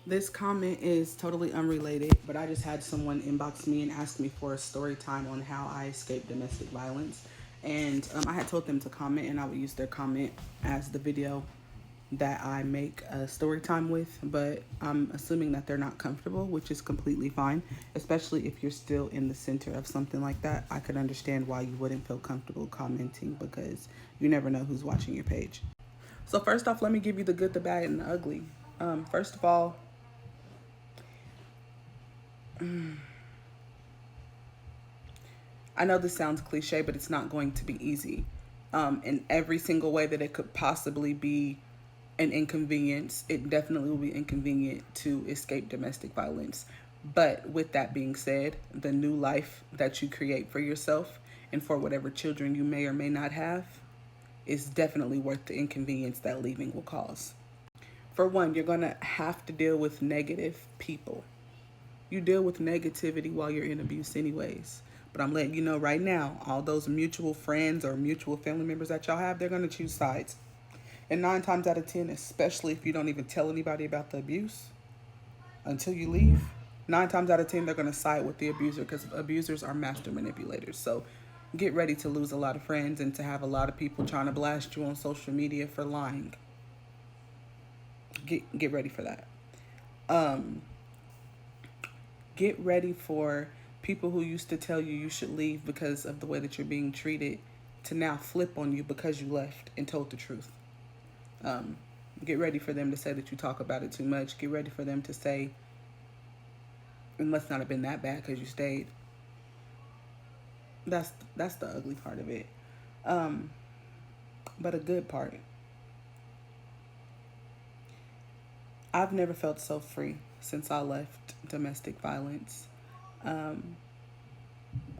This comment is totally unrelated, but I just had someone inbox me and ask me for a story time on how I escaped domestic violence. And I had told them to comment, and I would use their comment as the video that I make a story time with. But I'm assuming that they're not comfortable, which is completely fine, especially if you're still in the center of something like that. I could understand why you wouldn't feel comfortable commenting because you never know who's watching your page. So, first off, let me give you the good, the bad, and the ugly. First of all, I know this sounds cliche, but it's not going to be easy. In every single way that it could possibly be an inconvenience, it definitely will be inconvenient to escape domestic violence. But with that being said, the new life that you create for yourself and for whatever children you may or may not have is definitely worth the inconvenience that leaving will cause. For one, you're going to have to deal with negative people. You deal with negativity while you're in abuse anyways. But I'm letting you know right now, all those mutual friends or mutual family members that y'all have, they're going to choose sides. And 9 times out of 10, especially if you don't even tell anybody about the abuse until you leave, 9 times out of 10, they're going to side with the abuser because abusers are master manipulators. So get ready to lose a lot of friends and to have a lot of people trying to blast you on social media for lying. Get ready for that. Um, get ready for people who used to tell you should leave because of the way that you're being treated to now flip on you because you left and told the truth. Um, get ready for them to say that you talk about it too much. Get ready for them to say it must not have been that bad because you stayed. That's the ugly part of it. Um, but a good part. I've never felt so free since I left domestic violence. Um,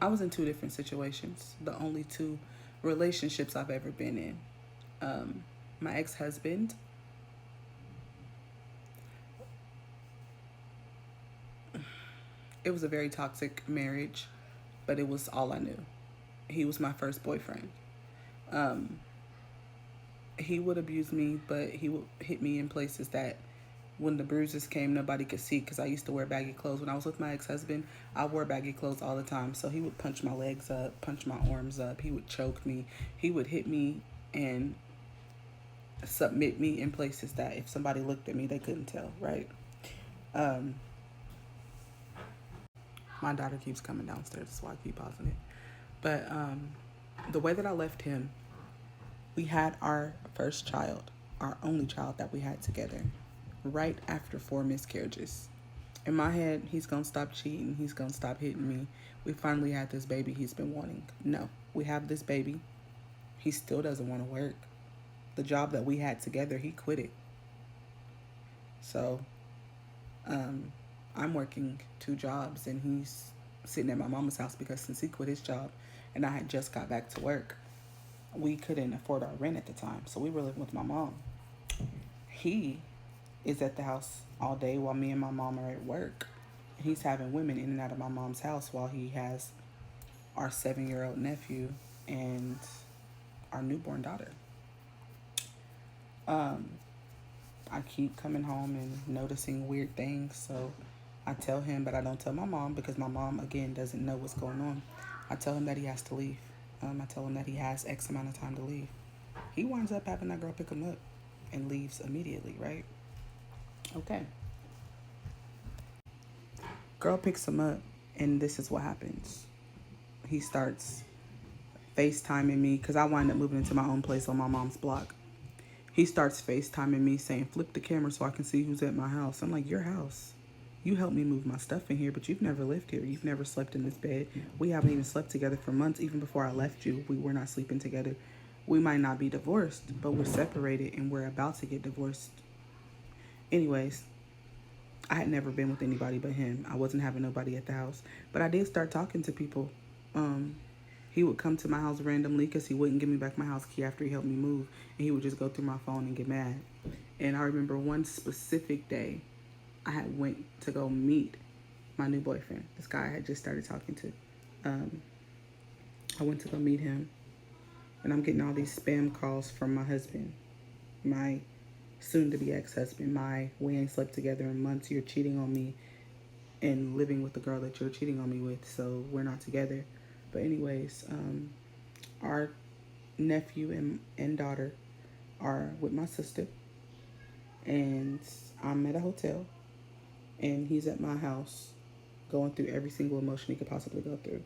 I was in two different situations, the only two relationships I've ever been in. My ex husband, it was a very toxic marriage, but it was all I knew. He was my first boyfriend. Um, he would abuse me, but he would hit me in places that when the bruises came, nobody could see because I used to wear baggy clothes. When I was with my ex husband, I wore baggy clothes all the time. So he would punch my legs up, punch my arms up. He would choke me. He would hit me and submit me in places that if somebody looked at me, they couldn't tell, right? Um, my daughter keeps coming downstairs, so I keep pausing it. But the way that I left him, we had our first child, our only child that we had together, right after 4 miscarriages. In my head, he's gonna stop cheating, he's gonna stop hitting me. We finally had this baby he's been wanting. No, we have this baby. He still doesn't want to work. The job that we had together, he quit it. So um, I'm working 2 jobs and he's sitting at my mama's house because since he quit his job and I had just got back to work, we couldn't afford our rent at the time. So we were living with my mom. He is at the house all day while me and my mom are at work. He's having women in and out of my mom's house while he has our 7-year old nephew and our newborn daughter. Um, I keep coming home and noticing weird things, so I tell him, but I don't tell my mom because my mom, again, doesn't know what's going on. I tell him that he has to leave. I tell him that he has X amount of time to leave. He winds up having that girl pick him up and leaves immediately, right? Okay. Girl picks him up, and this is what happens. He starts FaceTiming me because I wind up moving into my own place on my mom's block. He starts FaceTiming me saying, flip the camera so I can see who's at my house. I'm like, your house? You helped me move my stuff in here, but you've never lived here. You've never slept in this bed. We haven't even slept together for months. Even before I left you, we were not sleeping together. We might not be divorced, but we're separated and we're about to get divorced. Anyways, I had never been with anybody but him. I wasn't having nobody at the house. But I did start talking to people. Um, he would come to my house randomly because he wouldn't give me back my house key after he helped me move. And he would just go through my phone and get mad. And I remember one specific day, I had went to go meet my new boyfriend. This guy I had just started talking to. Um, I went to go meet him. And I'm getting all these spam calls from my husband. My soon to be ex-husband. We ain't slept together in months. You're cheating on me and living with the girl that you're cheating on me with, so we're not together. But anyways, our nephew and daughter are with my sister, and I'm at a hotel, and he's at my house going through every single emotion he could possibly go through.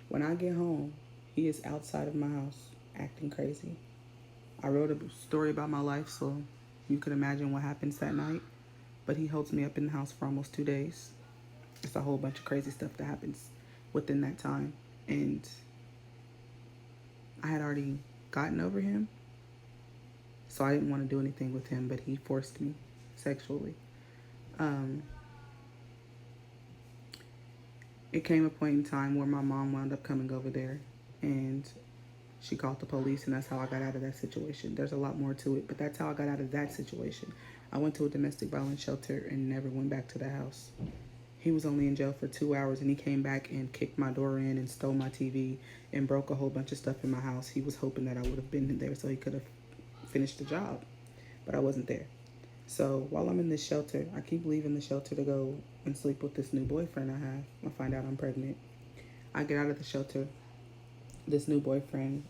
When I get home, he is outside of my house acting crazy. I wrote a story about my life, so you could imagine what happens that night. But he holds me up in the house for almost 2 days. It's a whole bunch of crazy stuff that happens within that time. And I had already gotten over him, so I didn't want to do anything with him, but he forced me sexually. It came a point in time where my mom wound up coming over there, and she called the police, and that's how I got out of that situation. There's a lot more to it, but that's how I got out of that situation. I went to a domestic violence shelter and never went back to the house. He was only in jail for 2 hours, and he came back and kicked my door in and stole my TV and broke a whole bunch of stuff in my house. He was hoping that I would have been there so he could have finished the job, but I wasn't there. So while I'm in this shelter, I keep leaving the shelter to go and sleep with this new boyfriend I have. I find out I'm pregnant. I get out of the shelter. This new boyfriend,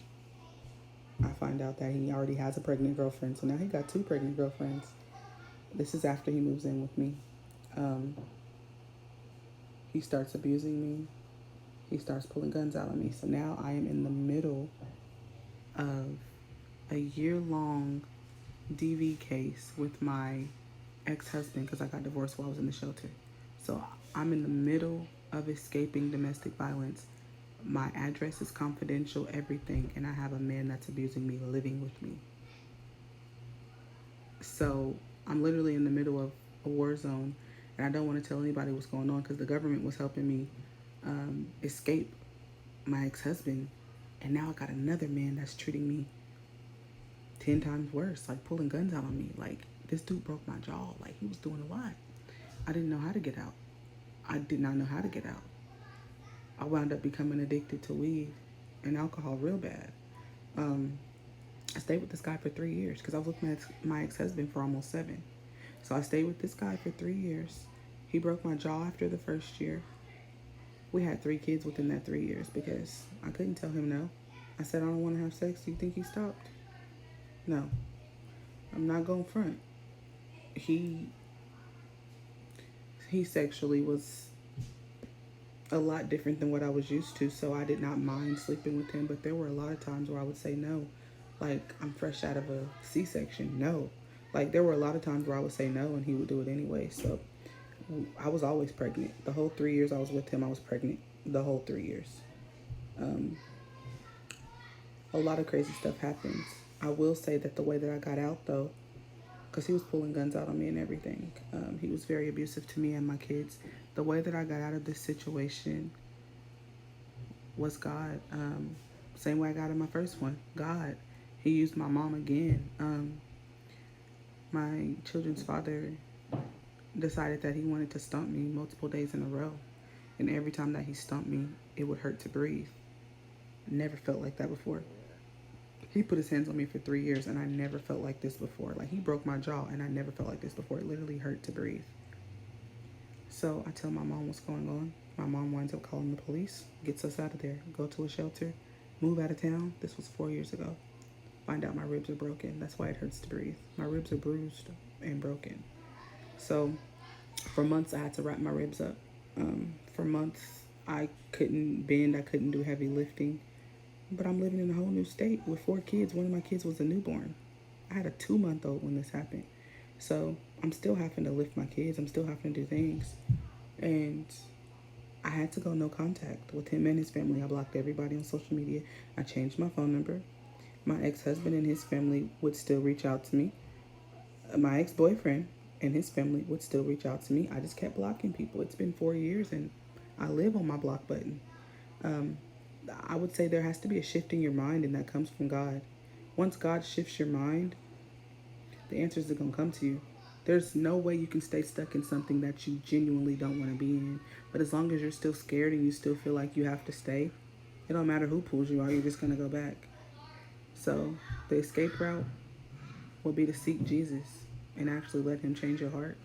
I find out that he already has a pregnant girlfriend. So now he got 2 pregnant girlfriends. This is after he moves in with me. He starts abusing me. He starts pulling guns out on me. So now I am in the middle of a year-long DV case with my ex-husband because I got divorced while I was in the shelter. So I'm in the middle of escaping domestic violence. My address is confidential, everything, and I have a man that's abusing me living with me. So I'm literally in the middle of a war zone, and I don't want to tell anybody what's going on because the government was helping me escape my ex-husband, and now I got another man that's treating me 10 times worse, like pulling guns out on me. Like, this dude broke my jaw. Like, he was doing a lot. I didn't know how to get out. I did not know how to get out. I wound up becoming addicted to weed and alcohol real bad. I stayed with this guy for 3 years because I was with my ex-husband for almost 7. So I stayed with this guy for 3 years. He broke my jaw after the first year. We had 3 kids within that 3 years because I couldn't tell him no. I said, I don't want to have sex. Do you think he stopped? No. I'm not going front. He sexually was a lot different than what I was used to, so I did not mind sleeping with him, but there were a lot of times where I would say no. Like, I'm fresh out of a C-section, no. Like, there were a lot of times where I would say no and he would do it anyway. So I was always pregnant. The whole 3 years I was with him, I was pregnant the whole 3 years. A lot of crazy stuff happens. I will say that the way that I got out, though, because he was pulling guns out on me and everything, he was very abusive to me and my kids. The way that I got out of this situation was God. Same way I got in my first one, God. He used my mom again. My children's father decided that he wanted to stump me multiple days in a row. And every time that he stumped me, it would hurt to breathe. Never felt like that before. He put his hands on me for 3 years, and I never felt like this before. Like, he broke my jaw, and I never felt like this before. It literally hurt to breathe. So I tell my mom what's going on. My mom winds up calling the police, gets us out of there, go to a shelter, move out of town. This was 4 years ago. Find out my ribs are broken. That's why it hurts to breathe. My ribs are bruised and broken. So for months, I had to wrap my ribs up. For months, I couldn't bend. I couldn't do heavy lifting. But I'm living in a whole new state with 4 kids. One of my kids was a newborn. I had a 2-month-old when this happened. So I'm still having to lift my kids. I'm still having to do things. And I had to go no contact with him and his family. I blocked everybody on social media. I changed my phone number. My ex-husband and his family would still reach out to me. My ex-boyfriend and his family would still reach out to me. I just kept blocking people. It's been 4 years and I live on my block button. I would say there has to be a shift in your mind, and that comes from God. Once God shifts your mind, the answers are going to come to you. There's no way you can stay stuck in something that you genuinely don't want to be in. But as long as you're still scared and you still feel like you have to stay, it don't matter who pulls you out, you're just going to go back. So the escape route would be to seek Jesus. and actually let him change your heart?